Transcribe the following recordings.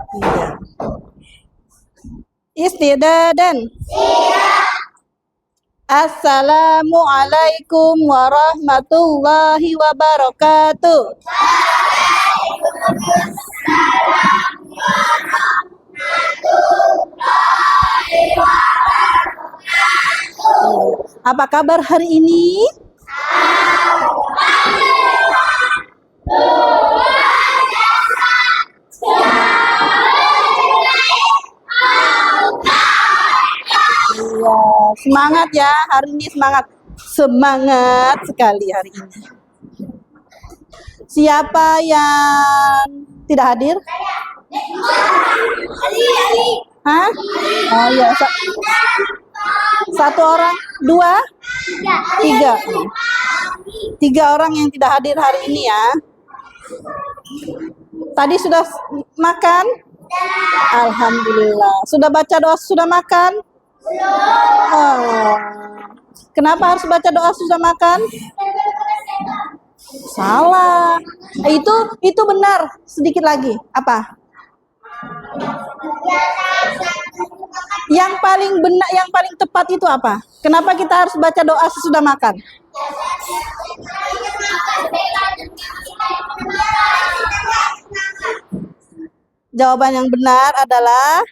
Iya. Istidadan. Assalamualaikum warahmatullahi wabarakatuh. Apa kabar hari ini? Iya, semangat ya hari ini, semangat. Semangat sekali hari ini. Siapa yang tidak hadir? Hah? Oh iya, satu orang, dua, tiga. Tiga orang yang tidak hadir hari ini ya. Tadi sudah makan? Alhamdulillah. Sudah baca doa, sudah makan? Oh. Kenapa harus baca doa sudah makan? Salah. Itu benar. Sedikit lagi. Apa? Yang paling benar, yang paling tepat itu apa? Kenapa kita harus baca doa sesudah makan? Jawaban yang benar adalah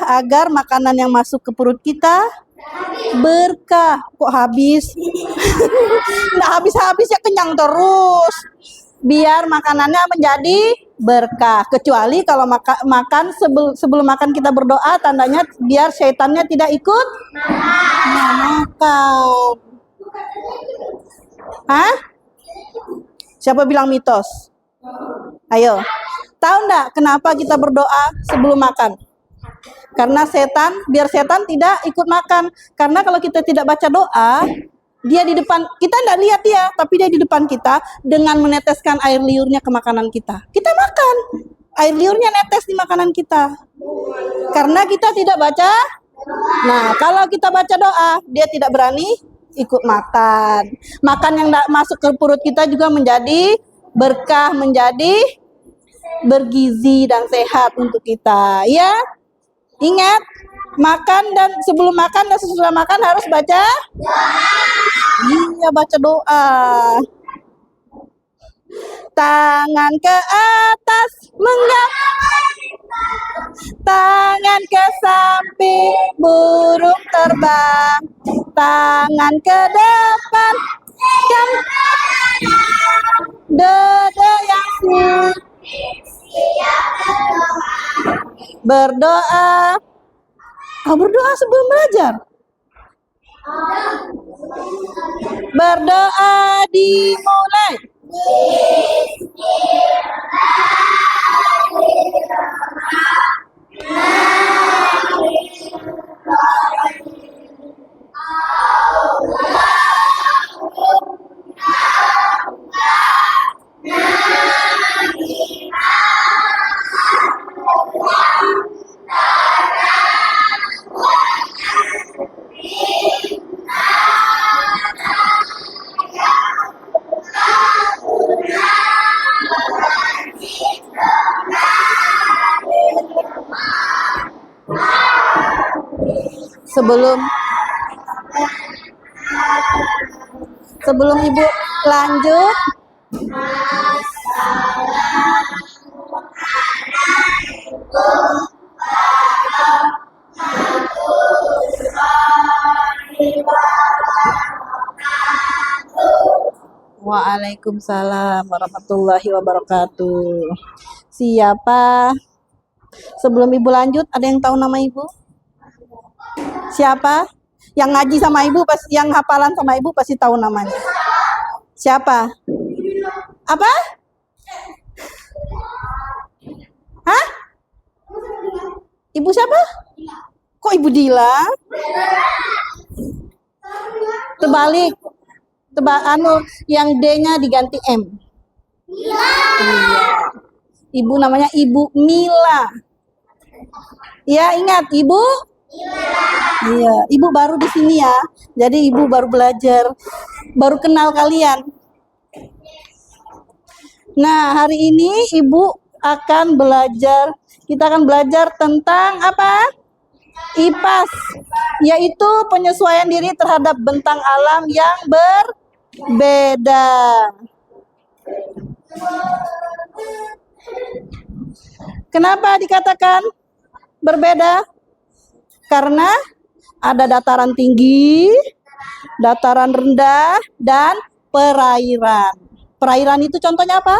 agar makanan yang masuk ke perut kita berkah. Kok habis? Nggak habis-habis ya, kenyang terus. Biar makanannya menjadi berkah. Kecuali kalau makan sebelum makan kita berdoa, tandanya biar syaitannya tidak ikut makan. Hah? Siapa bilang mitos? Ayo. Tahu enggak kenapa kita berdoa sebelum makan? Karena biar setan tidak ikut makan. Karena kalau kita tidak baca doa, dia di depan, kita enggak lihat dia, tapi dia di depan kita dengan meneteskan air liurnya ke makanan kita. Kita makan, air liurnya netes di makanan kita. Karena kita tidak baca. Nah, kalau kita baca doa, dia tidak berani ikut makan. Makan yang enggak masuk ke perut kita juga menjadi berkah, menjadi bergizi dan sehat untuk kita. Ya, ingat, makan dan sebelum makan dan sesudah makan harus baca doa. Iya, baca doa. Tangan ke atas mengangkat, tangan ke samping burung terbang, tangan ke depan kan dada yang berdoa. Berdoa sebelum belajar. Berdoa dimulai. Sebelum Ibu lanjut, Waalaikumsalam warahmatullahi wabarakatuh. Siapa? Sebelum Ibu lanjut, ada yang tahu nama Ibu? Siapa? Yang ngaji sama Ibu, yang hafalan sama Ibu pasti tahu namanya. Siapa? Apa? Hah? Ibu siapa? Kok Ibu Dila? Terbalik. Yang D-nya diganti M. Iya. Ibu namanya Ibu Mila. Ya, ingat Ibu? Iya, Ibu baru di sini ya. Jadi Ibu baru belajar, baru kenal kalian. Nah, hari ini Ibu kita akan belajar tentang apa? IPAS, yaitu penyesuaian diri terhadap bentang alam yang berbeda. Kenapa dikatakan berbeda? Karena ada dataran tinggi, dataran rendah, dan perairan. Perairan itu contohnya apa?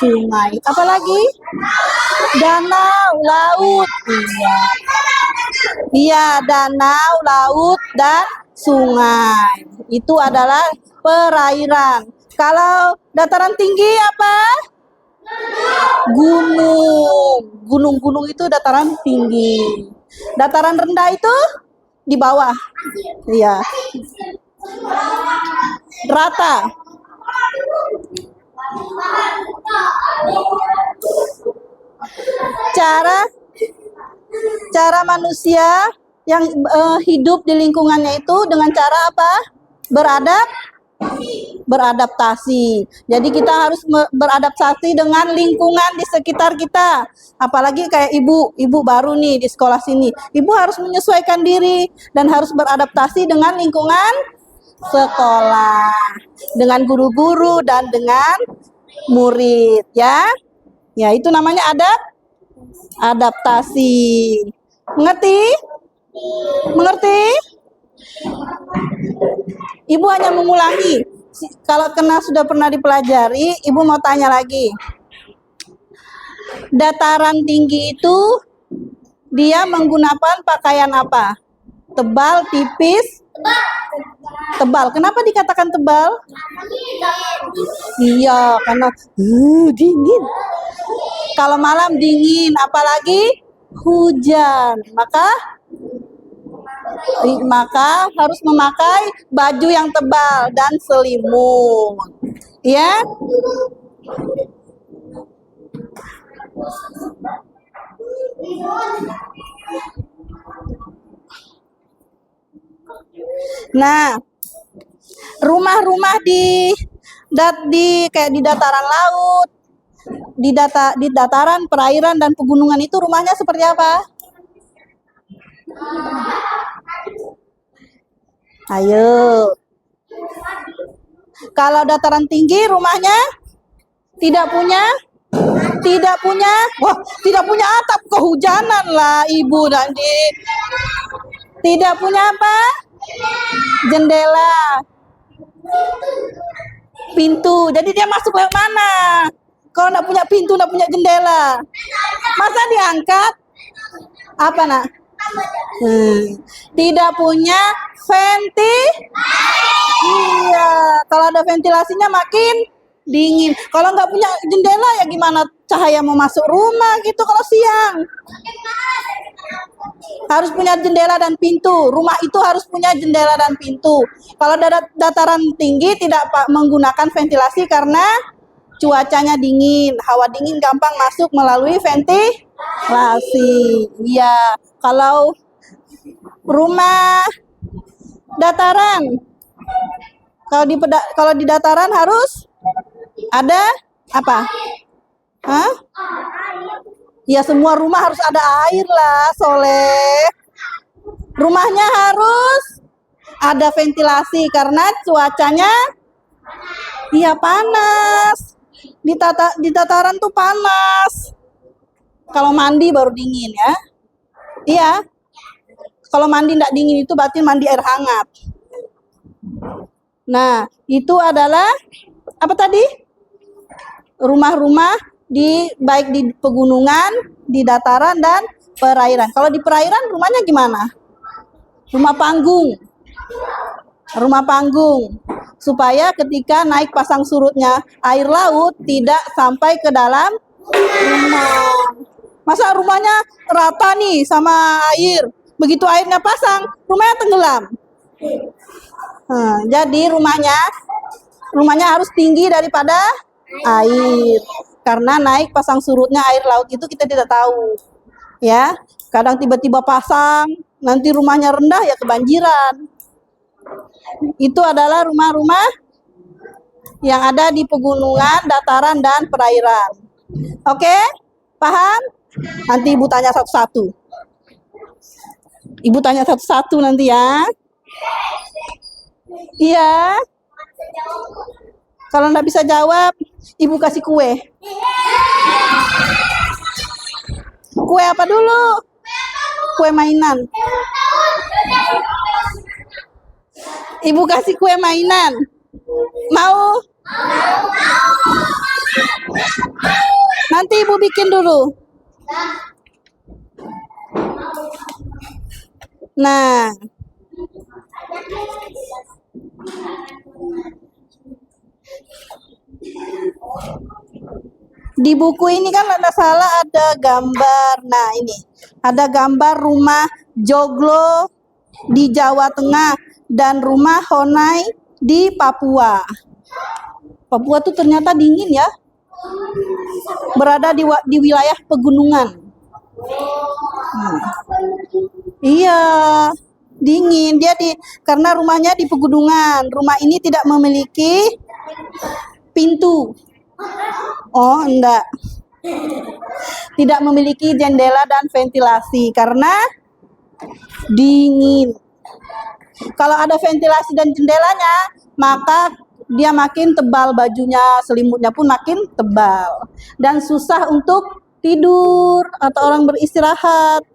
Sungai. Apalagi? Danau, laut. Iya, danau, laut, dan sungai. Itu adalah perairan. Kalau dataran tinggi apa? Gunung. Gunung-gunung itu dataran tinggi. Dataran rendah itu di bawah. Iya. Rata. Cara manusia yang hidup di lingkungannya itu dengan cara apa? Beradaptasi. Jadi kita harus beradaptasi dengan lingkungan di sekitar kita. Apalagi kayak ibu baru nih di sekolah sini. Ibu harus menyesuaikan diri dan harus beradaptasi dengan lingkungan sekolah, dengan guru-guru dan dengan murid, ya. Ya, itu namanya adaptasi. Mengerti? Mengerti? Ibu hanya mengulangi. Kalau sudah pernah dipelajari, Ibu mau tanya lagi. Dataran tinggi itu dia menggunakan pakaian apa? Tebal, tipis? Tebal. Kenapa dikatakan tebal? Iya, karena dingin. Kalau malam dingin, apalagi hujan, maka harus memakai baju yang tebal dan selimut, ya. Nah, rumah-rumah kayak di dataran laut, di dataran, perairan, dan pegunungan itu rumahnya seperti apa? Ayo. Kalau dataran tinggi rumahnya tidak punya atap, kehujanan lah Ibu nanti. Tidak punya apa? Jendela, pintu. Jadi dia masuk lewat mana? Kalau nggak punya pintu, nggak punya jendela, masa diangkat? Apa nak? Tidak punya Iya, kalau ada ventilasinya makin dingin. Kalau nggak punya jendela ya gimana cahaya mau masuk rumah gitu kalau siang? Harus punya jendela dan pintu. Rumah itu harus punya jendela dan pintu. Kalau dataran tinggi tidak menggunakan ventilasi karena cuacanya dingin. Hawa dingin gampang masuk melalui ventilasi. Iya, kalau rumah dataran, kalau di dataran harus ada apa? Hah? Ya, semua rumah harus ada air lah, Soleh. Rumahnya harus ada ventilasi karena cuacanya iya panas. Di dataran tuh panas. Kalau mandi baru dingin, ya. Iya. Kalau mandi enggak dingin itu berarti mandi air hangat. Nah, itu adalah apa tadi? Rumah-rumah baik di pegunungan, di dataran, dan perairan. Kalau di perairan rumahnya gimana? Rumah panggung. Supaya ketika naik pasang surutnya air laut tidak sampai ke dalam rumah. Masa rumahnya rata nih sama air, begitu airnya pasang, rumahnya tenggelam. Jadi rumahnya harus tinggi daripada air. Karena naik pasang surutnya air laut itu kita tidak tahu, ya. Kadang tiba-tiba pasang, nanti rumahnya rendah ya kebanjiran. Itu adalah rumah-rumah yang ada di pegunungan, dataran, dan perairan. Oke? Paham? Nanti Ibu tanya satu-satu. Ibu tanya satu-satu nanti ya. Iya. Kalau nggak bisa jawab, Ibu kasih kue. Kue apa dulu? Kue mainan. Ibu kasih kue mainan. Mau? Nanti Ibu bikin dulu. Nah. Di buku ini kan ada salah ada gambar. Nah, ini ada gambar rumah joglo di Jawa Tengah dan rumah Honai di Papua. Papua tuh ternyata dingin ya. Berada di wilayah pegunungan. Iya, dingin. Karena rumahnya di pegunungan. Rumah ini tidak memiliki pintu. Oh, enggak. Tidak memiliki jendela dan ventilasi karena dingin. Kalau ada ventilasi dan jendelanya, maka dia makin tebal bajunya, selimutnya pun makin tebal. Dan susah untuk tidur atau orang beristirahat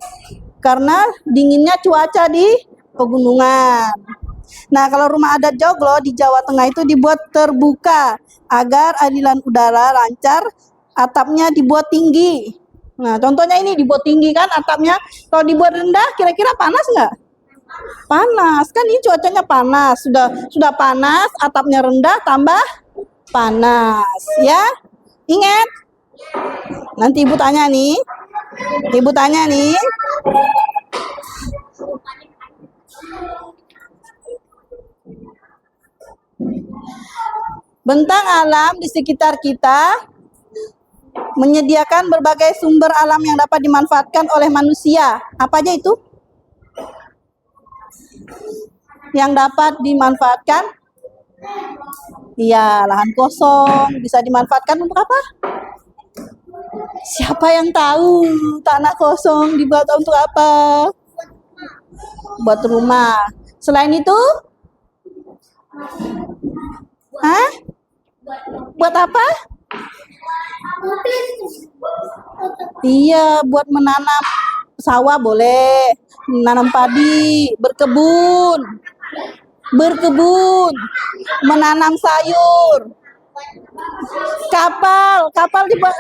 karena dinginnya cuaca di pegunungan. Nah, kalau rumah adat joglo di Jawa Tengah itu dibuat terbuka agar aliran udara lancar, atapnya dibuat tinggi. Nah, contohnya ini dibuat tinggi kan atapnya. Kalau dibuat rendah, kira-kira panas nggak? Panas, kan ini cuacanya panas. Sudah panas, atapnya rendah, tambah panas. Ya, ingat. Nanti Ibu tanya nih. Bentang alam di sekitar kita menyediakan berbagai sumber alam yang dapat dimanfaatkan oleh manusia. Apa aja itu? Yang dapat dimanfaatkan? Iya, lahan kosong bisa dimanfaatkan untuk apa? Siapa yang tahu tanah kosong dibuat untuk apa? Buat rumah. Selain itu? Hah? Buat apa? Iya, buat menanam sawah boleh, menanam padi, berkebun, menanam sayur. Kapal dibuat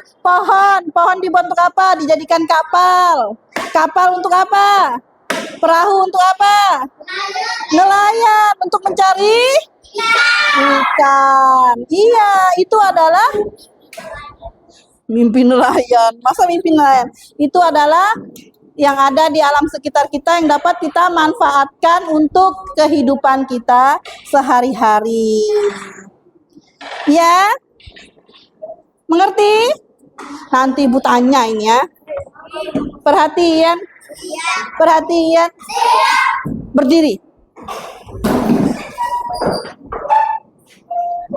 pohon dibuat untuk apa? Dijadikan kapal. Kapal untuk apa? Perahu untuk apa? Nelayan untuk mencari ikan. Iya, itu adalah mimpi nelayan. Masa mimpi nelayan? Itu adalah yang ada di alam sekitar kita yang dapat kita manfaatkan untuk kehidupan kita sehari-hari. Ya? Mengerti? Nanti Ibu tanya ini ya. Perhatian. Berdiri.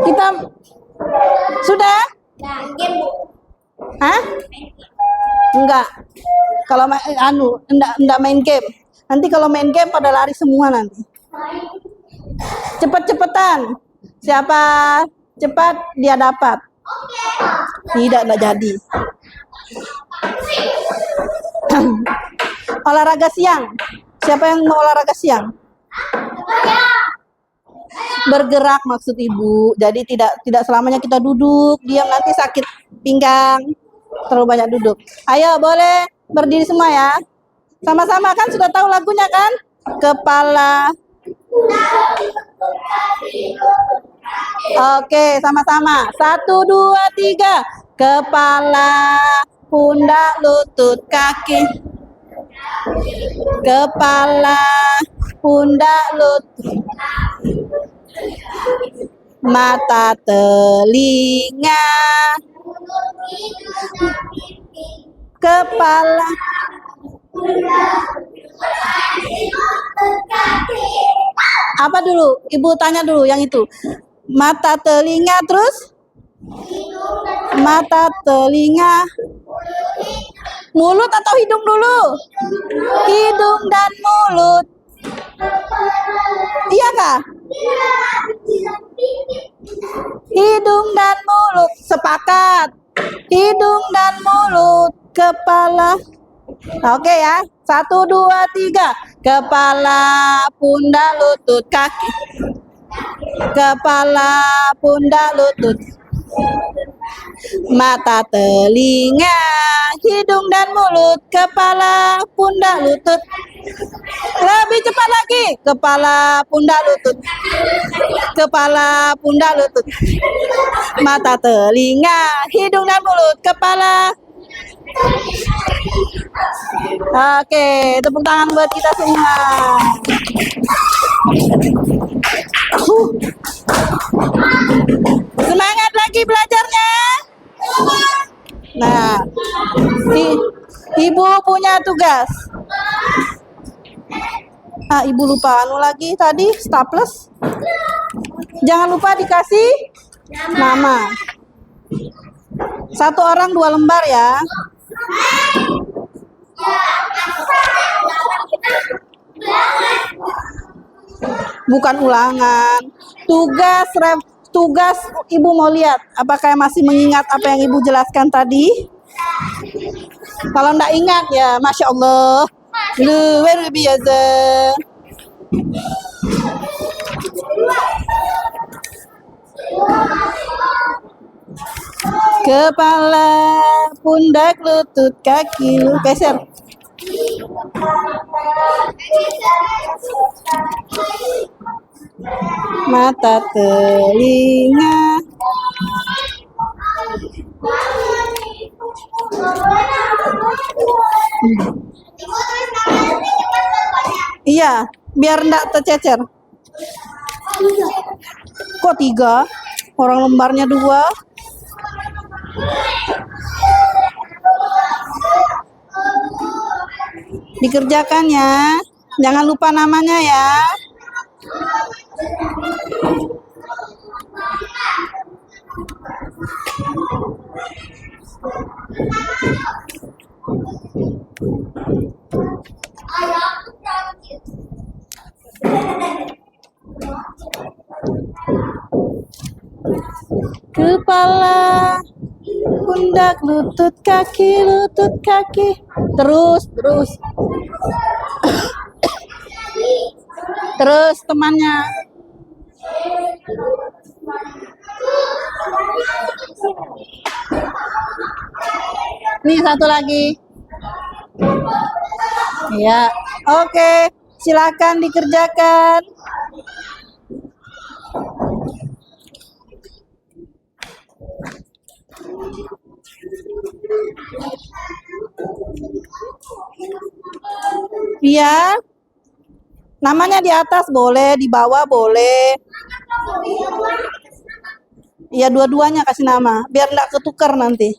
Kita sudah? Hah? Enggak. Kalau enggak main game. Nanti kalau main game pada lari semua nanti. Cepet-cepetan. Siapa cepat dia dapat. Tidak jadi. Olahraga siang. Siapa yang mau olahraga siang? Bergerak maksud Ibu. Jadi tidak selamanya kita duduk, diam nanti sakit pinggang. Terlalu banyak duduk. Ayo boleh berdiri semua ya. Sama-sama kan sudah tahu lagunya kan? Kepala. Oke, sama-sama. 1, 2, 3. Kepala, pundak, lutut, kaki. Kepala, pundak, lutut, mata, telinga, kepala. Apa dulu? Ibu tanya dulu yang itu. Mata, telinga, terus mata, telinga, mulut atau hidung dulu? Hidung dan mulut. Iya kah? Hidung dan mulut. Sepakat. Hidung dan mulut. Kepala. Oke ya. 1, 2, 3. Kepala, pundak, lutut, kaki. Kepala, pundak, lutut. Mata, telinga, hidung dan mulut, kepala, pundak, lutut. Lebih cepat lagi. Kepala, pundak, lutut. Kepala, pundak, lutut. Mata, telinga, hidung dan mulut, kepala. Oke, tepuk tangan buat kita semua. Semangat lagi belajarnya. Nah, ibu punya tugas. Ibu lupa anu lagi tadi, staples. Jangan lupa dikasih nama. 1 orang 2 lembar ya. Bukan ulangan. Tugas ibu mau lihat apakah masih mengingat apa yang ibu jelaskan tadi. Kalau enggak ingat ya Masya Allah, luar biasa. Kepala, pundak, lutut, kaki. Geser. Mata, telinga. Iya, biar enggak tercecer. Kok 3? Orang lembarnya 2. Dikerjakan ya. Jangan lupa namanya ya. Kepala, pundak, lutut, kaki, lutut, kaki. Terus. Terus temannya. Nih 1 lagi. Ya, oke. Silakan dikerjakan. Iya. Namanya di atas boleh, di bawah boleh. Iya, dua-duanya kasih nama, biar enggak ketukar nanti.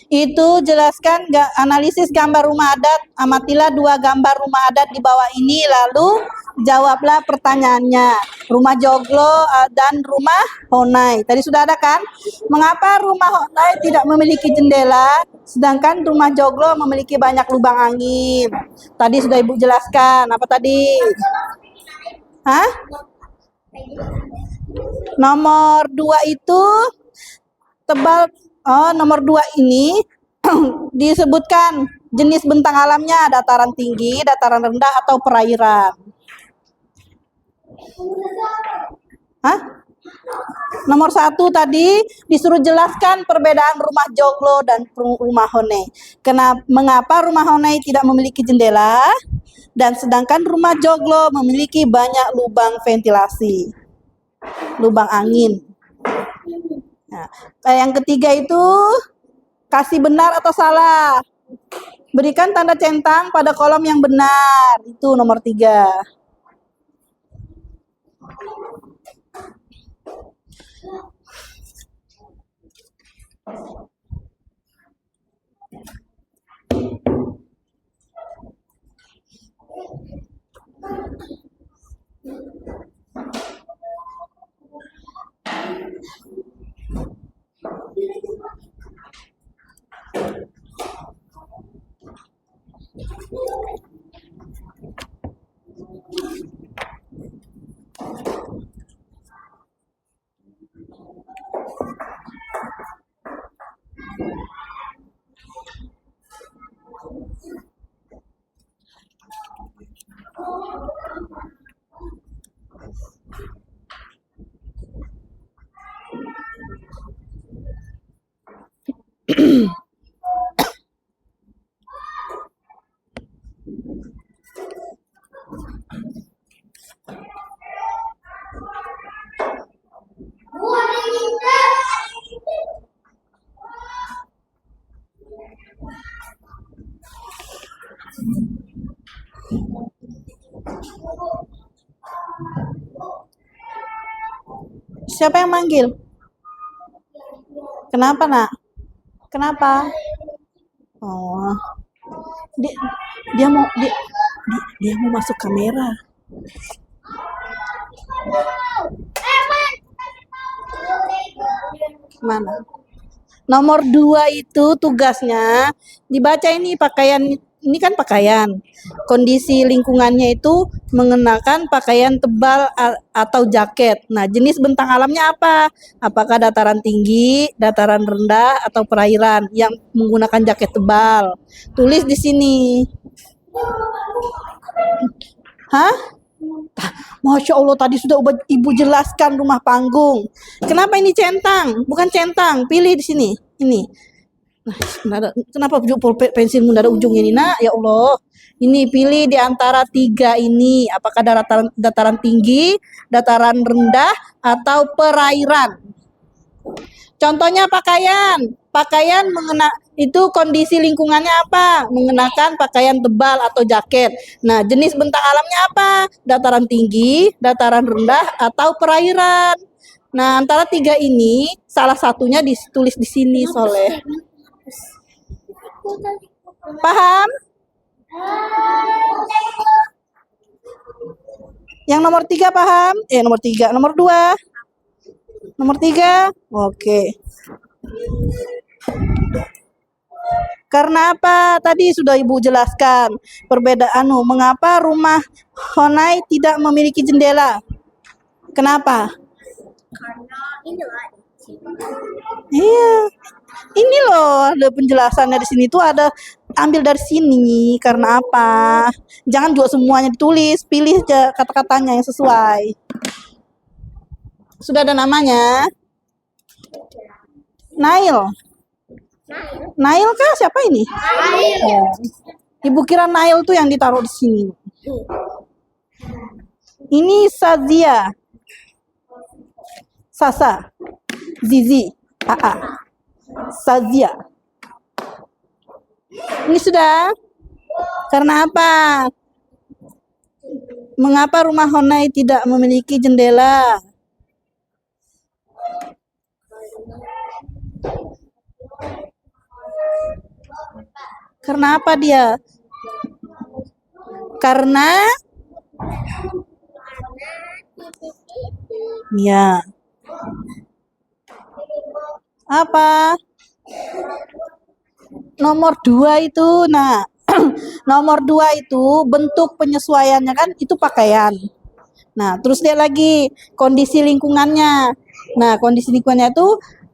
Itu jelaskan analisis gambar rumah adat. Amatilah 2 gambar rumah adat di bawah ini, lalu jawablah pertanyaannya. Rumah joglo dan rumah honai. Tadi sudah ada kan? Mengapa rumah honai tidak memiliki jendela, sedangkan rumah joglo memiliki banyak lubang angin? Tadi sudah ibu jelaskan. Apa tadi? Nomor 2 itu tebal. Nomor 2 ini disebutkan jenis bentang alamnya, dataran tinggi, dataran rendah, atau perairan. Nomor 1 tadi disuruh jelaskan perbedaan rumah joglo dan rumah honai. Mengapa rumah honai tidak memiliki jendela, dan sedangkan rumah joglo memiliki banyak lubang ventilasi, lubang angin. Nah, yang ketiga itu kasih benar atau salah. Berikan tanda centang pada kolom yang benar. Itu nomor 3. Siapa yang manggil? Kenapa, Nak? Kenapa? Oh, dia, dia mau masuk kamera. Mana? Nomor 2 itu tugasnya dibaca ini pakaian, ini kan pakaian. Kondisi lingkungannya itu mengenakan pakaian tebal atau jaket. Nah, jenis bentang alamnya apa? Apakah dataran tinggi, dataran rendah, atau perairan yang menggunakan jaket tebal? Tulis di sini. Hah? Masya Allah, tadi sudah Ibu jelaskan rumah panggung. Kenapa ini centang? Bukan centang, pilih di sini. Ini. Nah, kenapa pensilmu ada ujungnya ini, Nak? Ya Allah. Ini pilih di antara 3 ini. Apakah dataran tinggi, dataran rendah, atau perairan? Contohnya pakaian. Pakaian itu kondisi lingkungannya apa? Mengenakan pakaian tebal atau jaket. Nah, jenis bentang alamnya apa? Dataran tinggi, dataran rendah, atau perairan. Nah, antara 3 ini salah satunya ditulis di sini, Soleh. Paham? Yang nomor 3 paham? Nomor 3. Nomor 2? Nomor 3? Oke. Karena apa? Tadi sudah Ibu jelaskan. Perbedaan mengapa rumah Honai tidak memiliki jendela? Kenapa? Karena ini lah. Iya. Ini loh, ada penjelasannya di sini tuh, ada ambil dari sini. Karena apa? Jangan juga semuanya ditulis, pilih aja kata-katanya yang sesuai. Sudah ada namanya? Nail. Nail kah? Siapa ini? Nail. Oh. Ibu kira Nail tuh yang ditaruh di sini. Ini Sazia. Sasa. Zizi. Aa. Sazia. Ini sudah. Karena apa? Mengapa rumah Honai tidak memiliki jendela? Karena apa dia? Karena ya. Apa? Nomor 2 itu, nah, nomor 2 itu bentuk penyesuaiannya kan itu pakaian. Nah, terus lihat lagi kondisi lingkungannya. Nah, kondisi lingkungannya itu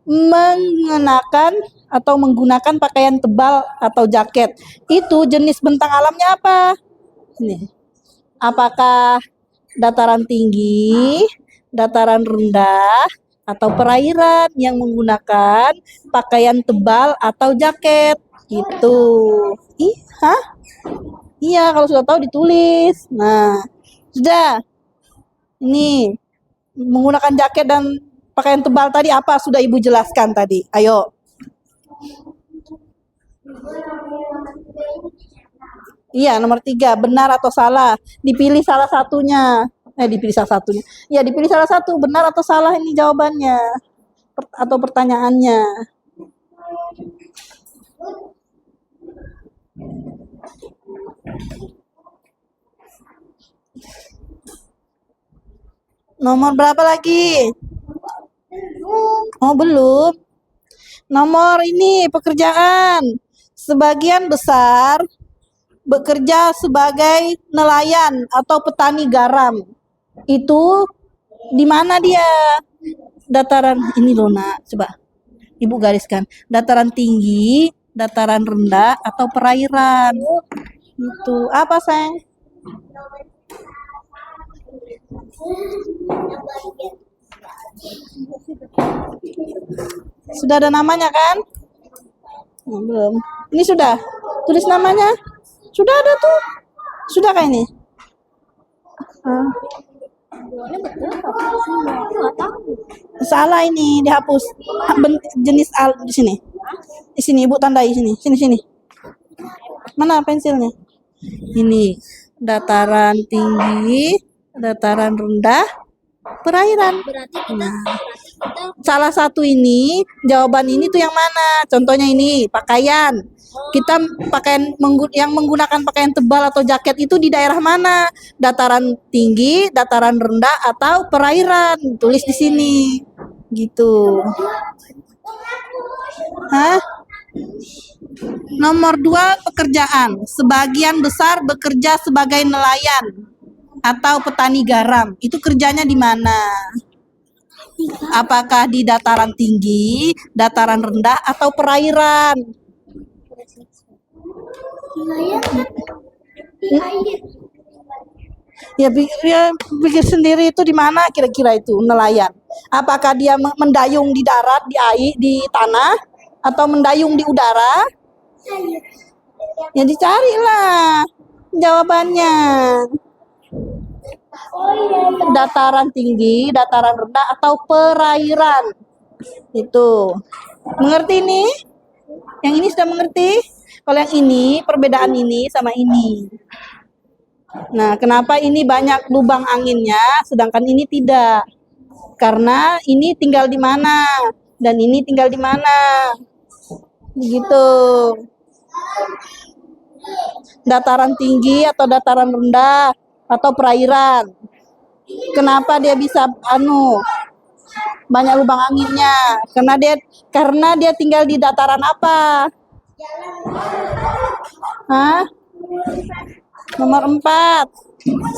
mengenakan atau menggunakan pakaian tebal atau jaket. Itu jenis bentang alamnya apa? Ini. Apakah dataran tinggi, dataran rendah, atau perairan yang menggunakan pakaian tebal atau jaket? Gitu. Iya, kalau sudah tahu ditulis. Nah, sudah. Ini menggunakan jaket dan pakaian tebal tadi apa? Sudah Ibu jelaskan tadi. Ayo. Iya, nomor 3. Benar atau salah? Dipilih salah satunya. Dipilih salah satunya. Ya, dipilih salah satu. Benar atau salah ini jawabannya. Atau pertanyaannya. Nomor berapa lagi? Oh, belum. Nomor ini pekerjaan. Sebagian besar bekerja sebagai nelayan atau petani garam. Itu di mana dia? Dataran ini loh, Nak. Coba Ibu gariskan. Dataran tinggi, dataran rendah, atau perairan. Itu apa, sayang? Sudah ada namanya kan? Oh, belum. Ini sudah. Tulis namanya. Sudah ada tuh. Sudah kayak ini. Ah, Ini betul apa? Aku nggak tahu. salah ini dihapus. Jenis al di sini. Di sini Ibu tandai sini. Sini. Mana pensilnya? Ini dataran tinggi, dataran rendah, perairan. Berarti kita Salah satu ini, jawaban ini tuh yang mana? Contohnya ini, pakaian. Kita yang menggunakan pakaian tebal atau jaket itu di daerah mana? Dataran tinggi, dataran rendah, atau perairan. Tulis di sini. Gitu. Hah? Nomor 2, pekerjaan. Sebagian besar bekerja sebagai nelayan atau petani garam. Itu kerjanya di mana? Apakah di dataran tinggi, dataran rendah, atau perairan? nelayan kan? Ya pikir sendiri itu di mana kira-kira itu nelayan. Apakah dia mendayung di darat, di air, di tanah, atau mendayung di udara? Ya dicarilah jawabannya. Dataran tinggi, dataran rendah, atau perairan. Itu. Mengerti nih? Yang ini sudah mengerti? Kalau yang ini, perbedaan ini sama ini. Nah, kenapa ini banyak lubang anginnya, sedangkan ini tidak? Karena ini tinggal di mana, dan ini tinggal di mana. Begitu. Dataran tinggi atau dataran rendah atau perairan. Kenapa dia bisa banyak lubang anginnya? Karena dia tinggal di dataran apa? Hah? Nomor 4.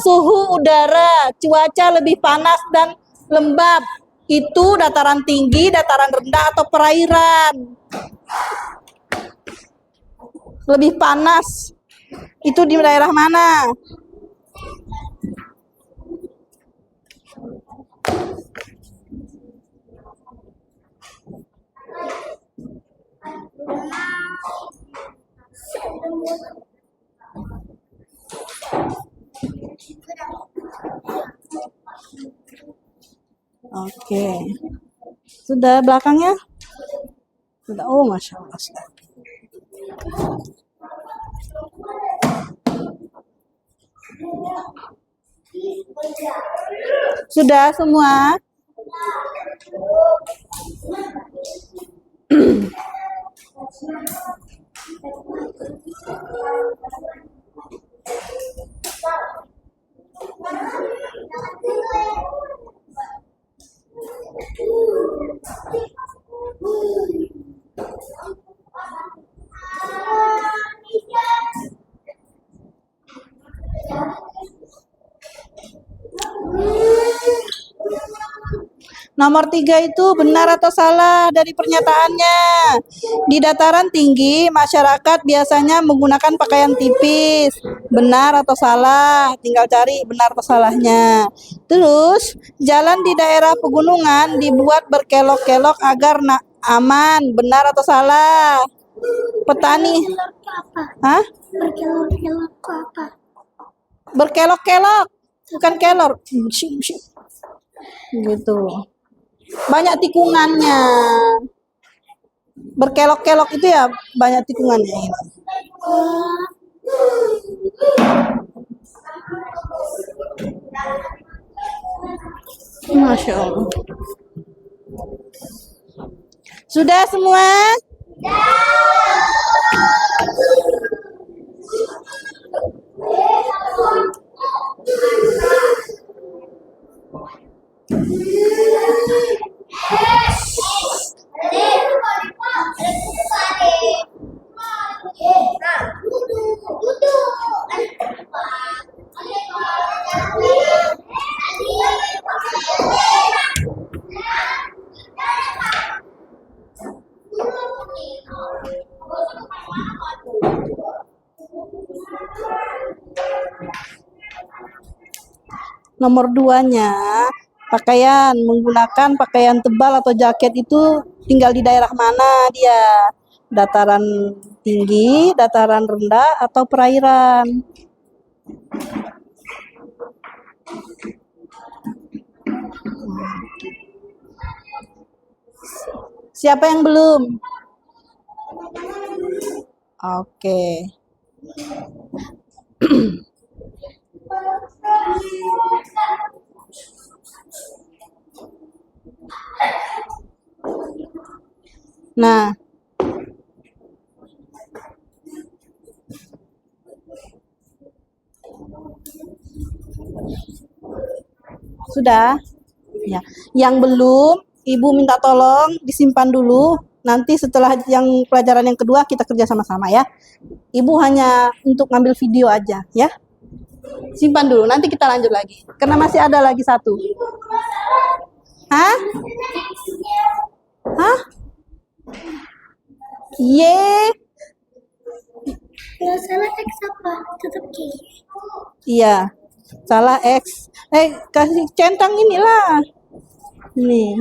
Suhu udara, cuaca lebih panas dan lembab. Itu dataran tinggi, dataran rendah, atau perairan? Lebih panas. Itu di daerah mana? Oke. Sudah belakangnya? Sudah. Oh, Masya Allah. Sudah semua? Nomor 3 itu benar atau salah dari pernyataannya? Di dataran tinggi, masyarakat biasanya menggunakan pakaian tipis. Benar atau salah? Tinggal cari benar atau salahnya. Terus, jalan di daerah pegunungan dibuat berkelok-kelok agar aman. Benar atau salah? Petani. Hah? Berkelok-kelok apa? Berkelok-kelok, bukan kelor. Gitu. Banyak tikungannya. Berkelok-kelok itu ya banyak tikungannya. Masya Allah. Sudah semua? Nomor 2-nya, pakaian, menggunakan pakaian tebal atau jaket itu tinggal di daerah mana dia? Dataran tinggi, dataran rendah, atau perairan? Siapa yang belum? Oke. Nah, sudah? Ya. Yang belum, Ibu minta tolong disimpan dulu. Nanti setelah yang pelajaran yang kedua kita kerja sama-sama ya. Ibu hanya untuk ngambil video aja ya. Simpan dulu, nanti kita lanjut lagi. Karena masih ada lagi satu. Hah? Hah? Ye. Kalau salah X apa? Tetap K. Iya. Salah X. Kasih centang inilah. Nih.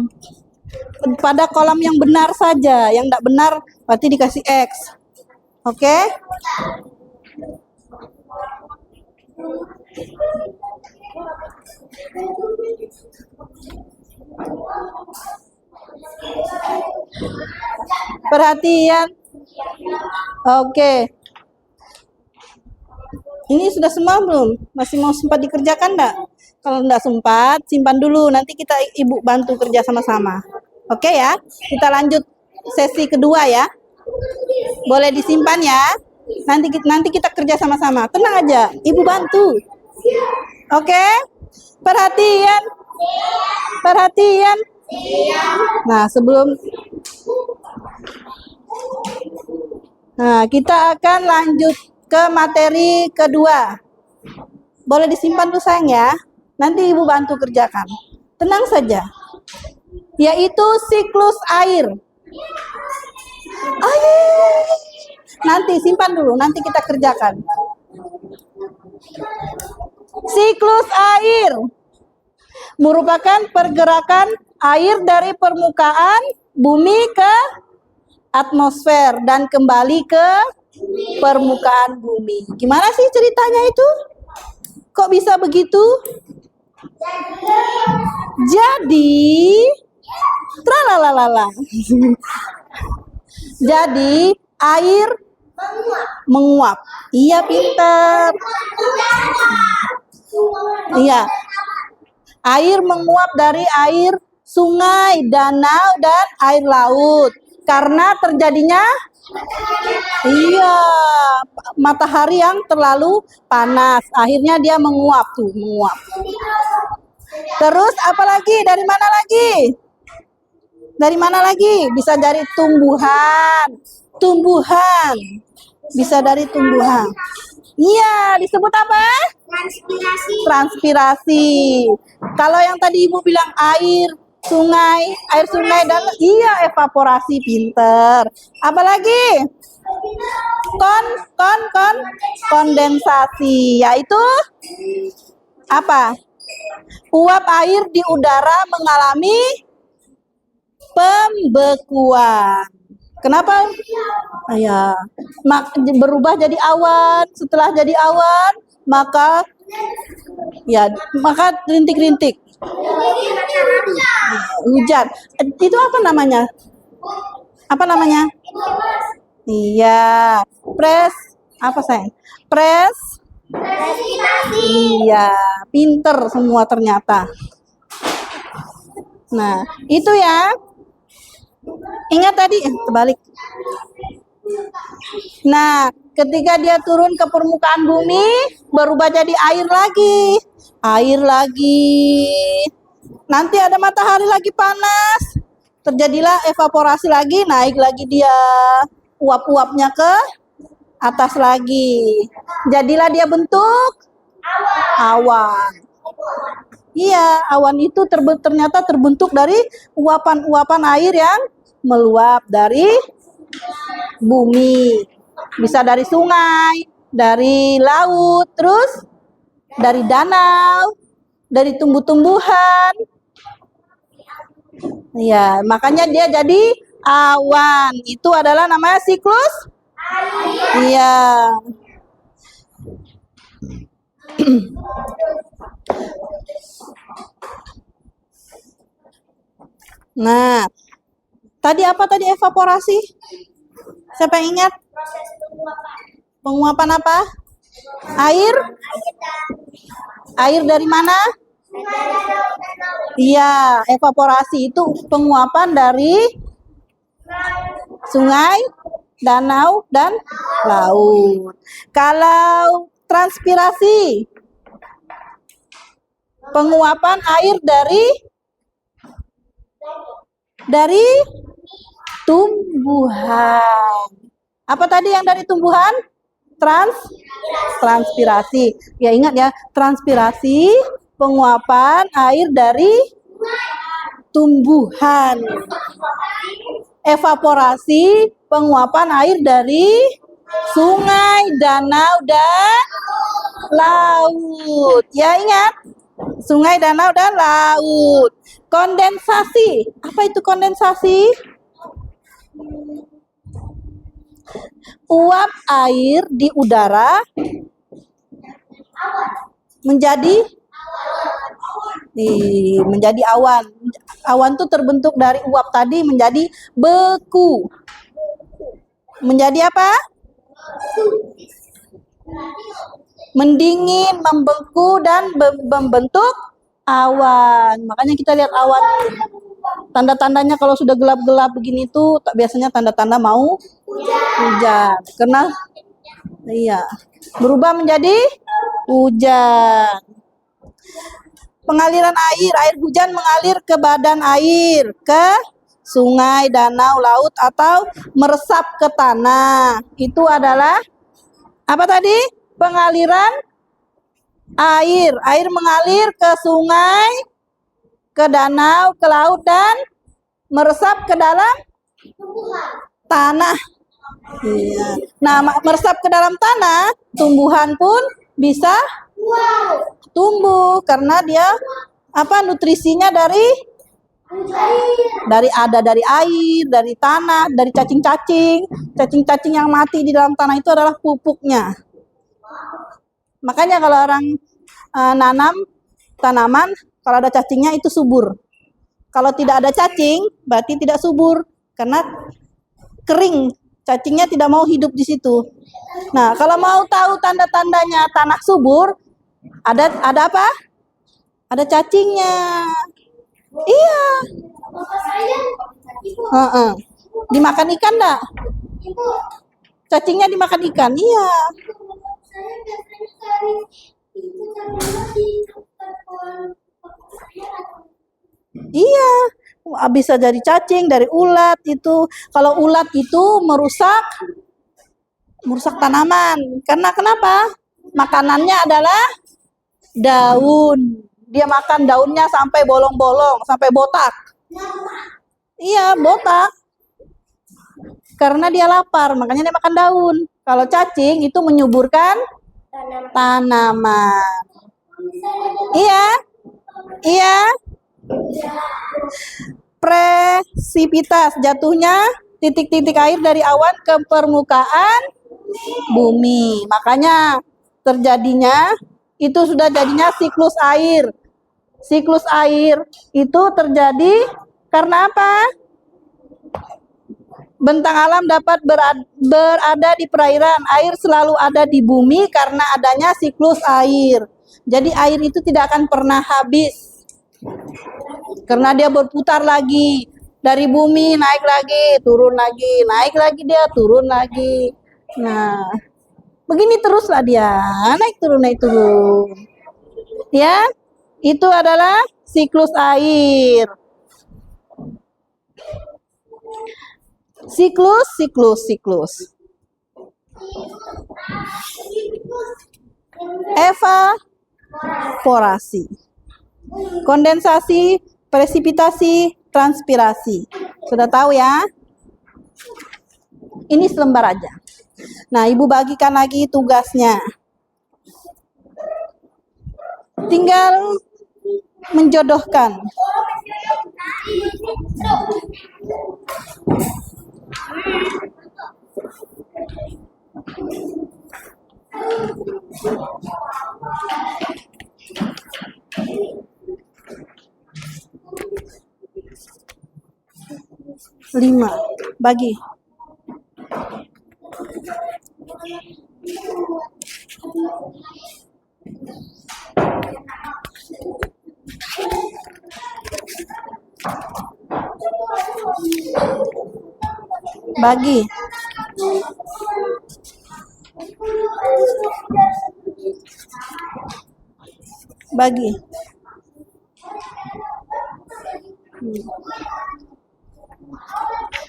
Pada kolom yang benar saja, yang tidak benar berarti dikasih X. Oke? Perhatian. Oke. Ini sudah semua belum? Masih mau sempat dikerjakan enggak? Kalau enggak sempat, simpan dulu. Nanti kita Ibu bantu kerja sama-sama. Oke ya? Kita lanjut sesi kedua ya. Boleh disimpan ya. Nanti kita kerja sama-sama. Tenang aja, Ibu bantu. Oke? Perhatian. Perhatian. Nah, kita akan lanjut ke materi kedua. Boleh disimpan tuh sayang ya. Nanti Ibu bantu kerjakan. Tenang saja. Yaitu siklus air. Nanti simpan dulu, nanti kita kerjakan. Siklus air merupakan pergerakan air dari permukaan bumi ke atmosfer dan kembali ke permukaan bumi. Gimana sih ceritanya itu? Kok bisa begitu? Jadi, tralalala. Jadi, air menguap. Iya, pintar. Iya. Air menguap dari air sungai, danau, dan air laut. Karena terjadinya matahari yang terlalu panas. Akhirnya dia menguap tuh, menguap. Terus apa lagi? Dari mana lagi? Dari mana lagi? Bisa dari tumbuhan. Tumbuhan. Bisa dari tumbuhan. Iya, disebut apa? Transpirasi. Transpirasi. Kalau yang tadi Ibu bilang air sungai dan evaporasi, pinter. Apalagi? Kondensasi, yaitu apa? Uap air di udara mengalami pembekuan. Kenapa? Berubah jadi awan. Setelah jadi awan, maka rintik-rintik. Hujan. Itu apa namanya? Apa namanya? Iya. Apa sayang? Iya, pinter semua ternyata. Nah, itu ya. Ingat tadi, terbalik. Nah, ketika dia turun ke permukaan bumi, berubah jadi air lagi. Air lagi. Nanti ada matahari lagi panas. Terjadilah evaporasi lagi, naik lagi dia. Uap-uapnya ke atas lagi. Jadilah dia bentuk awan. Iya, awan itu ternyata terbentuk dari uapan-uapan air yang meluap dari bumi. Bisa dari sungai, dari laut, terus dari danau, dari tumbuh-tumbuhan. Ya, makanya dia jadi awan. Itu adalah namanya siklus. Iya. Nah, tadi apa tadi evaporasi? Siapa yang ingat? Penguapan apa? Air? Air dari mana? Iya, evaporasi itu penguapan dari sungai, danau, dan laut. Kalau transpirasi, penguapan air dari tumbuhan. Apa tadi yang dari tumbuhan? Transpirasi. Ya ingat ya, transpirasi penguapan air dari tumbuhan. Evaporasi penguapan air dari sungai, danau, dan laut. Ya ingat, sungai, danau, dan laut. Kondensasi. Apa itu kondensasi? Uap air di udara menjadi awan. Awan itu terbentuk dari uap tadi menjadi beku. Menjadi apa? Mendingin, membeku, dan membentuk awan. Makanya kita lihat awan. Tanda-tandanya kalau sudah gelap-gelap begini tuh biasanya tanda-tanda mau hujan. Karena berubah menjadi hujan. Pengaliran air hujan mengalir ke badan air, ke sungai, danau, laut, atau meresap ke tanah. Itu adalah apa tadi? Pengaliran air. Air mengalir ke sungai, ke danau, ke laut, dan meresap ke dalam tanah. Iya. Nah, meresap ke dalam tanah, tumbuhan pun bisa tumbuh karena dia nutrisinya dari air, dari tanah, dari cacing-cacing. Cacing-cacing yang mati di dalam tanah itu adalah pupuknya. Makanya kalau orang nanam tanaman, kalau ada cacingnya itu subur. Kalau tidak ada cacing, berarti tidak subur karena kering. Cacingnya tidak mau hidup di situ. Nah, kalau mau tahu tanda-tandanya tanah subur, ada apa? Ada cacingnya. Iya. Dimakan ikan enggak? Cacingnya dimakan ikan. Iya. Iya. Bisa dari cacing, dari ulat itu. Kalau ulat itu merusak tanaman. Karena kenapa? Makanannya adalah daun. Dia makan daunnya sampai bolong-bolong, sampai botak. Iya, botak. Karena dia lapar, makanya dia makan daun. Kalau cacing itu menyuburkan tanaman. Iya. Iya. Presipitas, jatuhnya titik-titik air dari awan ke permukaan bumi. Makanya terjadinya itu sudah jadinya siklus air. Siklus air itu terjadi karena apa? Bentang alam dapat berada di perairan. Air selalu ada di bumi karena adanya siklus air. Jadi air itu tidak akan pernah habis. Karena dia berputar lagi. Dari bumi naik lagi, turun lagi, naik lagi dia, turun lagi. Nah, begini teruslah dia, naik turun, naik turun. Ya, itu adalah siklus air. Siklus, siklus, siklus. Evaporasi, kondensasi, presipitasi, transpirasi. Sudah tahu ya? Ini selembar aja. Nah, Ibu bagikan lagi tugasnya. Tinggal menjodohkan. Lima, bagi. Bagi. Bagi.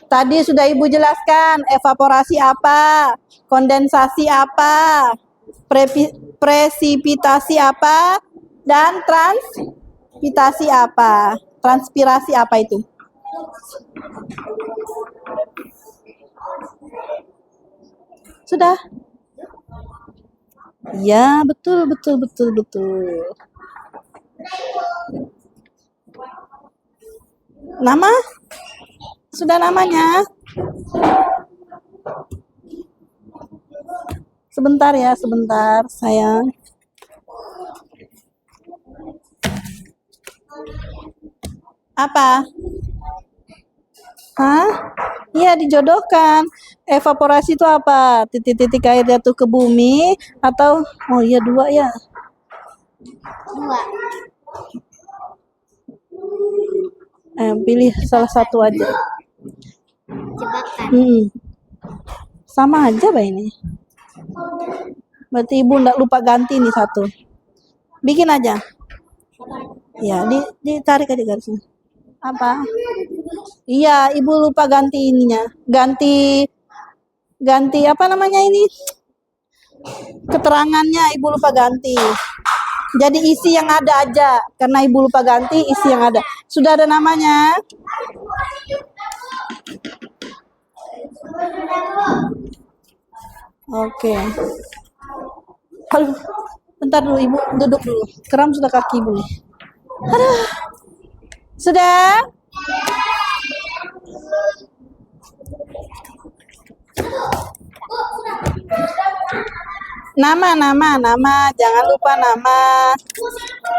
Tadi sudah Ibu jelaskan evaporasi apa, kondensasi apa, presipitasi apa, dan transpirasi apa. Transpirasi apa itu? Sudah? Ya, betul, betul, betul, betul. Nama? Sudah namanya? Sebentar ya, sebentar, sayang. Apa? Hah? Iya, dijodohkan. Evaporasi itu apa? Titik-titik air jatuh ke bumi atau oh iya dua ya. Dua. Pilih salah satu aja. Jebakan. Sama aja Mbak ini. Berarti Ibu nggak lupa ganti nih satu. Bikin aja. Ya, ditarik aja garisnya. Apa? Iya, Ibu lupa ganti ininya. Ganti apa namanya ini? Keterangannya Ibu lupa ganti. Jadi isi yang ada aja. Karena Ibu lupa ganti isi yang ada. Sudah ada namanya? Oke. Aduh, bentar dulu Ibu, duduk dulu. Kram sudah kaki Ibu nih. Aduh. Sudah? Nama, jangan lupa nama.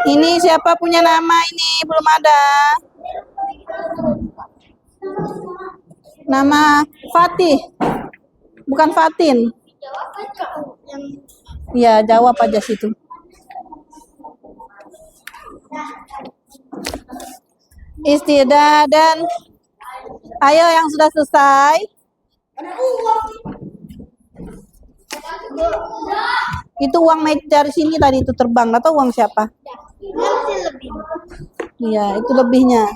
Ini siapa punya nama ini? Belum ada. Nama Fatih. Bukan Fatin. Ya, jawab aja situ. Istiadah dan ayo yang sudah selesai. Itu uang dari sini tadi itu terbang atau uang siapa? Iya, itu lebihnya.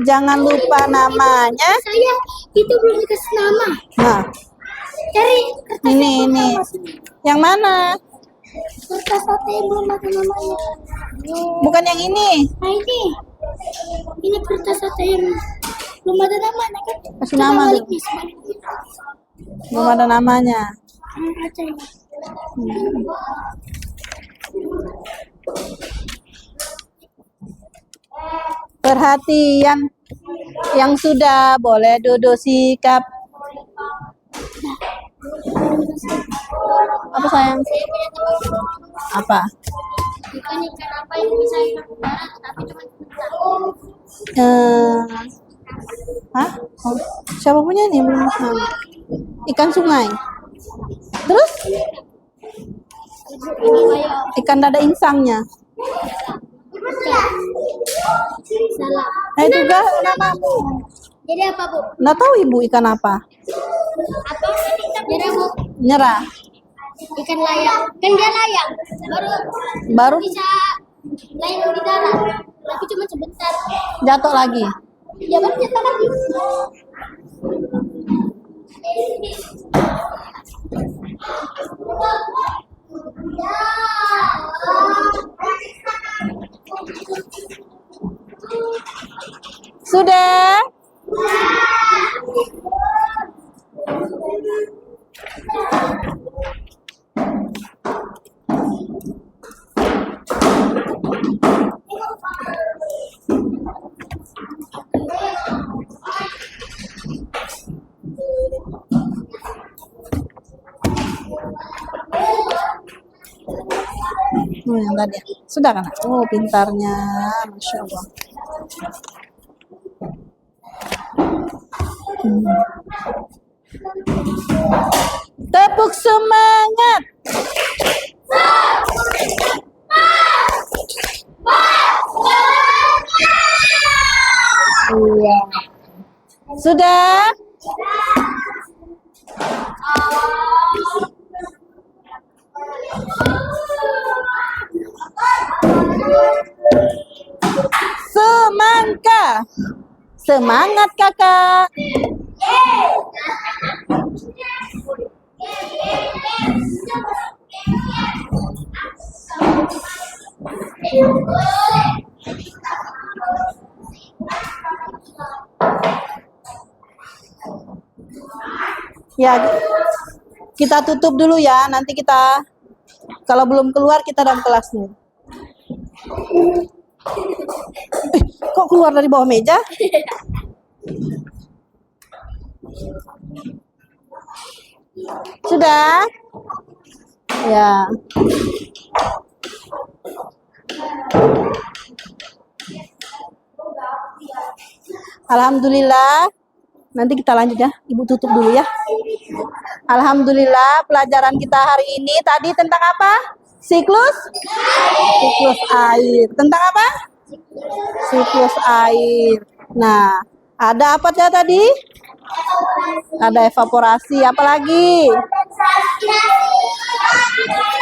Jangan lupa namanya. Saya itu belum dikasih nama. Nah, Cari ini. Yang mana? kertas sate yang belum ada namanya. Bukan yang ini. Nah ini kertas sate yang belum ada namanya kan? Kasih nama dulu. Belum ada namanya. Perhatian yang sudah boleh duduk sikap. Apa sayang? Apa? Bukan ikan apa yang bisa ikan darat tapi cuma sebentar. Hah? Oh, siapa punya nih? Belum tahu. Ikan sungai. Terus? Ini kayak Ikan dada insangnya. Salah. Nah itu gak namamu. Jadi apa, Bu? Nggak tahu ibu ikan apa. Apa? Nyerah, Bu. Nyerah. Ikan layang. Kan dia layang. Baru Bisa layang di darat. Tapi cuma sebentar. jatuh lagi. Ya baru jatuh lagi. Sudah? Yang tadi. Sudah kan? Oh, pintarnya. Masya Allah. Tepuk semangat. Iya. Sudah? Semangka. Semangat kakak. Ya, kita tutup dulu ya. Nanti kita, kalau belum keluar kita dalam kelasnya. Kok keluar dari bawah meja? Sudah? Ya. Alhamdulillah. Nanti kita lanjut ya. Ibu tutup dulu ya. Alhamdulillah pelajaran kita hari ini tadi tentang apa? Siklus? Siklus air. Tentang apa? Siklus air. Nah, ada apa ya tadi? Ada evaporasi. Apa lagi?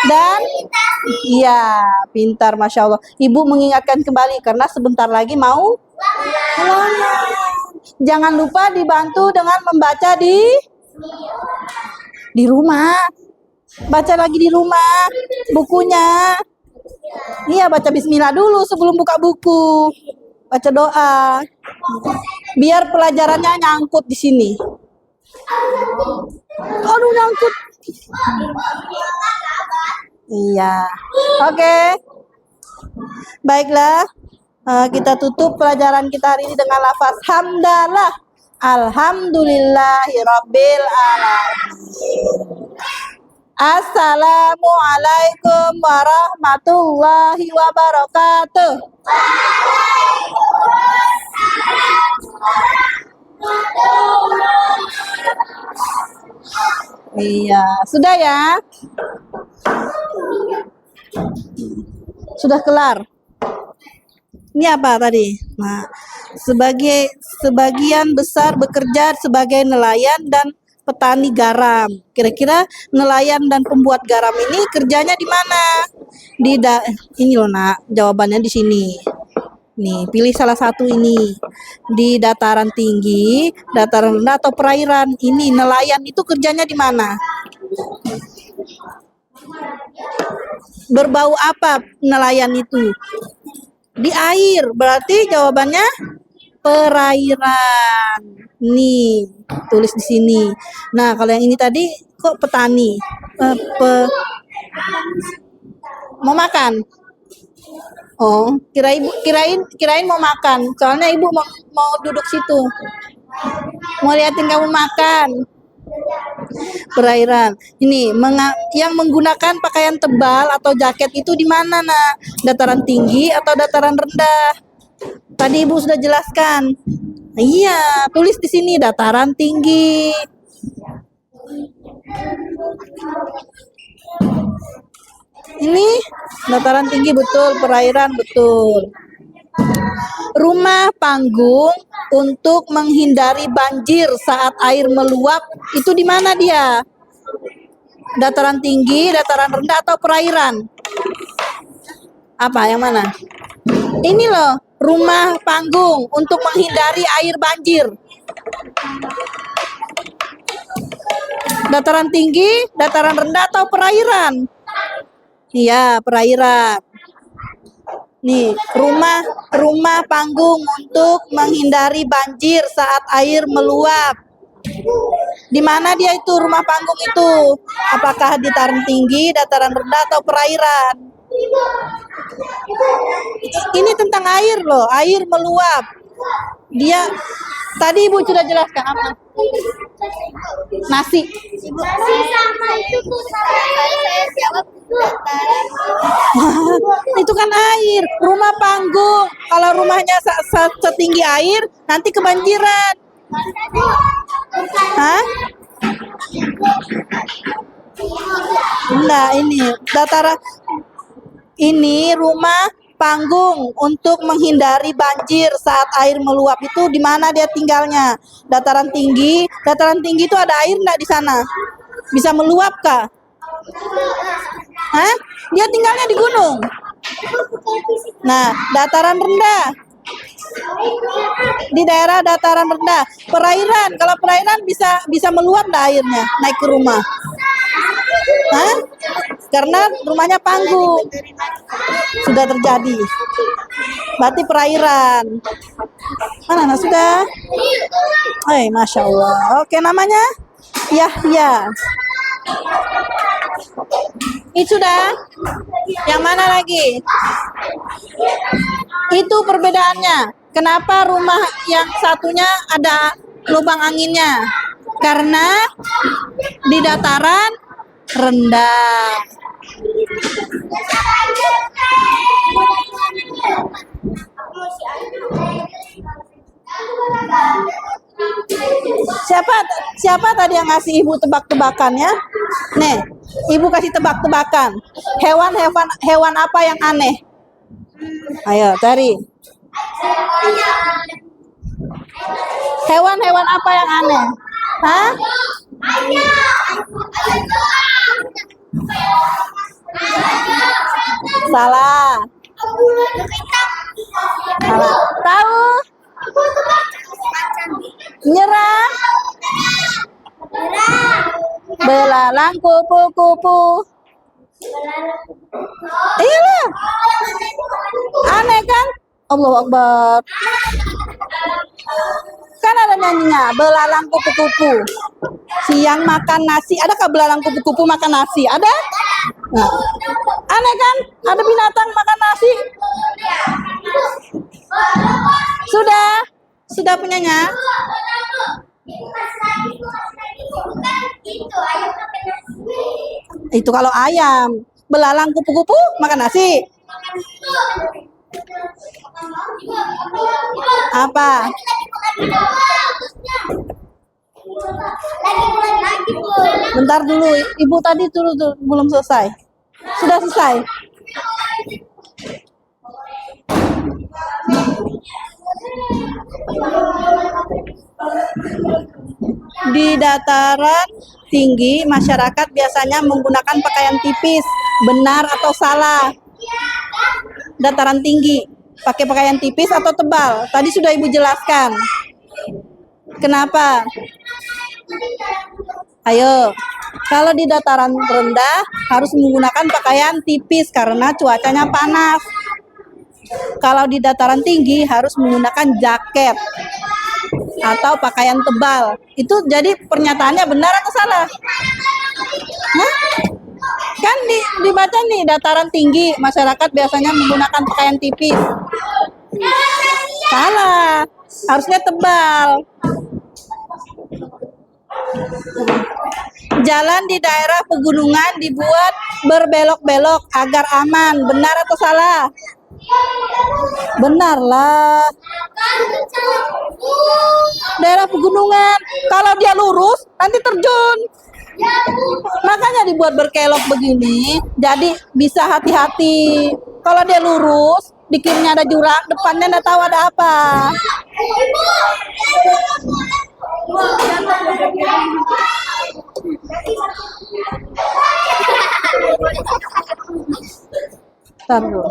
Dan iya, pintar, Masya Allah. Ibu mengingatkan kembali karena sebentar lagi mau ulangan. Jangan lupa dibantu dengan membaca di rumah. Baca lagi di rumah bukunya. Iya, baca bismillah dulu sebelum buka buku. Baca doa. Biar pelajarannya nyangkut di sini. Aduh, nyangkut. Iya. Oke. Baiklah. Kita tutup pelajaran kita hari ini dengan lafaz hamdalah. Alhamdulillahirabbil alamin. Assalamualaikum warahmatullahi wabarakatuh. Iya, sudah ya? Sudah kelar. Ini apa tadi? Nah, sebagian besar bekerja sebagai nelayan dan petani garam. Kira-kira nelayan dan pembuat garam ini kerjanya di mana? Ini loh nak, jawabannya di sini. Nih, pilih salah satu ini. Di dataran tinggi, dataran rendah atau perairan. Ini nelayan itu kerjanya di mana? Berbau apa nelayan itu? Di air, berarti jawabannya perairan. Nih, tulis di sini. Nah, kalau yang ini tadi kok petani? Mau makan? Oh, kirain mau makan. Soalnya ibu mau duduk situ. Mau liatin kamu makan. Perairan. Ini yang menggunakan pakaian tebal atau jaket itu di mana, nak? Dataran tinggi atau dataran rendah? Tadi ibu sudah jelaskan. Iya, tulis di sini dataran tinggi. Ini dataran tinggi betul, perairan betul. Rumah panggung untuk menghindari banjir saat air meluap itu di mana dia? Dataran tinggi, dataran rendah atau perairan? Apa yang mana? Ini loh, rumah panggung untuk menghindari air banjir. Dataran tinggi, dataran rendah atau perairan? Iya, perairan. Nih, rumah panggung untuk menghindari banjir saat air meluap. Di mana dia itu rumah panggung itu? Apakah di dataran tinggi, dataran rendah atau perairan? Ini tentang air loh, air meluap. Dia tadi Ibu sudah jelaskan apa? Nasi. Masih sama itu tuh sama saya jawab dataran. Itu kan air, rumah panggung. Kalau rumahnya setinggi air, nanti kebanjiran. Hah? Enggak, ini rumah panggung untuk menghindari banjir saat air meluap itu di mana dia tinggalnya? Dataran tinggi itu ada air enggak di sana? Bisa meluap kah? Hah? Dia tinggalnya di gunung. Nah, dataran rendah. Di daerah dataran rendah, perairan. Kalau perairan bisa meluap enggak airnya naik ke rumah? Hah? Karena rumahnya panggung. Sudah terjadi. Berarti perairan. Mana sudah? Masya Allah. Oke, namanya Yahya. Itu sudah. Yang mana lagi? Itu perbedaannya. Kenapa rumah yang satunya ada lubang anginnya? Karena di dataran rendah. Siapa tadi yang ngasih Ibu tebak-tebakannya? Nih, Ibu kasih tebak-tebakan. Hewan apa yang aneh? Ayo, cari. Hewan-hewan apa yang aneh? Hah? Salah. Salah. Tahu? Nyerah. Belalang kupu-kupu. Iyalah. Aneh kan? Allahu Akbar. Kan ada nyanyinya, belalang kupu-kupu. Siang makan nasi. Adakah belalang kupu-kupu makan nasi? Ada? Nah. Aneh kan? Ada binatang makan nasi? Sudah punyanya? Itu kalau ayam. Belalang kupu-kupu makan nasi. Apa? Bentar dulu, Ibu tadi tuh belum selesai. Sudah selesai. Di dataran tinggi, masyarakat biasanya menggunakan pakaian tipis. Benar atau salah? Dataran tinggi, pakai pakaian tipis atau tebal? Tadi sudah Ibu jelaskan. Kenapa? Ayo. Kalau di dataran rendah harus menggunakan pakaian tipis karena cuacanya panas. Kalau di dataran tinggi harus menggunakan jaket atau pakaian tebal. Itu jadi pernyataannya benar atau salah? Hah? Kan dibaca nih, dataran tinggi masyarakat biasanya menggunakan pakaian tipis. Salah, harusnya tebal. Jalan di daerah pegunungan dibuat berbelok-belok agar aman. Benar atau salah? Benar lah. Daerah pegunungan, kalau dia lurus nanti terjun. Makanya dibuat berkelok begini, jadi bisa hati-hati. Kalau dia lurus, di kirinya ada jurang, depannya nggak tahu ada apa. Ntar dulu.